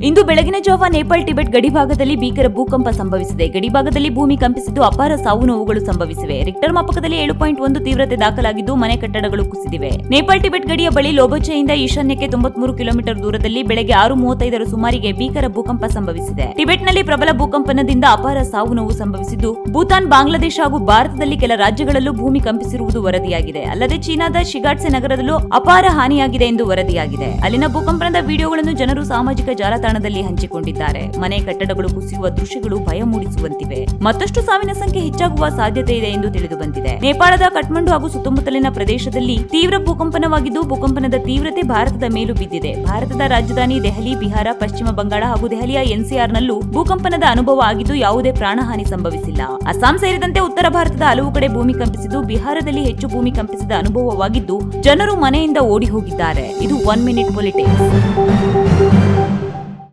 ಇಂದು ಬೆಳಗಿನ ಜಾವ ನೇಪಾಳ ಟಿಬೆಟ್ ಗಡಿಭಾಗದಲ್ಲಿ ಭೀಕರ ಭೂಕಂಪ ಸಂಭವಿಸಿದೆ. ಗಡಿಭಾಗದಲ್ಲಿ ಭೂಮಿ ಕಂಪಿಸಿದ್ದು ಅಪಾರ ಸಾವು ನೋವುಗಳು ಸಂಭವಿಸಿವೆ. ರಿಕ್ಟರ್ ಮಾಪಕದಲ್ಲಿ 7.1 ತೀವ್ರತೆ ದಾಖಲಾಗಿದ್ದು ಮನೆ ಕಟ್ಟಡಗಳು ಕುಸಿದಿವೆ. ನೇಪಾಳ ಟಿಬೆಟ್ ಗಡಿಯ ಬಳಿ ಲೋಬಚೆಯಿಂದ ಈಶಾನ್ಯಕ್ಕೆ 93 ಕಿಲೋಮೀಟರ್ ದೂರದಲ್ಲಿ ಬೆಳಗ್ಗೆ 6:35 ಸುಮಾರಿಗೆ ಭೀಕರ ಭೂಕಂಪ ಸಂಭವಿಸಿದೆ. ಟಿಬೆಟ್ನಲ್ಲಿ ಪ್ರಬಲ ಭೂಕಂಪನದಿಂದ ಅಪಾರ ಸಾವು ನೋವು ಸಂಭವಿಸಿದ್ದು ಭೂತಾನ್, ಬಾಂಗ್ಲಾದೇಶ ಹಾಗೂ ಭಾರತದಲ್ಲಿ ಕೆಲ ರಾಜ್ಯಗಳಲ್ಲೂ ಭೂಮಿ ಕಂಪಿಸಿರುವುದು ವರದಿಯಾಗಿದೆ. ಅಲ್ಲದೆ ಚೀನಾದ ಶಿಗಾಟ್ಸೆ ನಗರದಲ್ಲೂ ಅಪಾರ ಹಾನಿಯಾಗಿದೆ ಎಂದು ವರದಿಯಾಗಿದೆ. ಅಲ್ಲಿನ ಭೂಕಂಪನದ ವಿಡಿಯೋಗಳನ್ನು ಜನರು ಸಾಮಾಜಿಕ ಜಾಲತಾಣದಲ್ಲಿ ಹಂಚಿಕೊಂಡಿದ್ದಾರೆ. ಮನೆ ಕಟ್ಟಡಗಳು ಕುಸಿಯುವ ದೃಶ್ಯಗಳು ಭಯ ಮೂಡಿಸುವಂತಿವೆ. ಮತ್ತಷ್ಟು ಸಾವಿನ ಸಂಖ್ಯೆ ಹೆಚ್ಚಾಗುವ ಸಾಧ್ಯತೆ ಇದೆ ಎಂದು ತಿಳಿದು ಬಂದಿದೆ. ನೇಪಾಳದ ಕಠ್ಮಂಡು ಹಾಗೂ ಸುತ್ತಮುತ್ತಲಿನ ಪ್ರದೇಶದಲ್ಲಿ ತೀವ್ರ ಭೂಕಂಪನವಾಗಿದ್ದು ಭೂಕಂಪನದ ತೀವ್ರತೆ ಭಾರತದ ಮೇಲೂ ಬಿದ್ದಿದೆ. ಭಾರತದ ರಾಜಧಾನಿ ದೆಹಲಿ, ಬಿಹಾರ, ಪಶ್ಚಿಮ ಬಂಗಾಳ ಹಾಗೂ ದೆಹಲಿಯ ಎನ್ಸಿಆರ್ ನಲ್ಲೂ ಭೂಕಂಪನದ ಅನುಭವ ಆಗಿದ್ದು ಯಾವುದೇ ಪ್ರಾಣಹಾನಿ ಸಂಭವಿಸಿಲ್ಲ. ಅಸ್ಸಾಂ ಸೇರಿದಂತೆ ಉತ್ತರ ಭಾರತದ ಹಲವು ಕಡೆ ಭೂಮಿ ಕಂಪಿಸಿದ್ದು ಬಿಹಾರದಲ್ಲಿ ಹೆಚ್ಚು ಭೂಮಿ ಕಂಪಿಸಿದ ಅನುಭವವಾಗಿದ್ದು ಜನರು ಮನೆಯಿಂದ ಓಡಿ ಹೋಗಿದ್ದಾರೆ. ಇದು 1 ಮಿನಿಟ್ ಪೊಲಿಟಿಕ್ಸ್.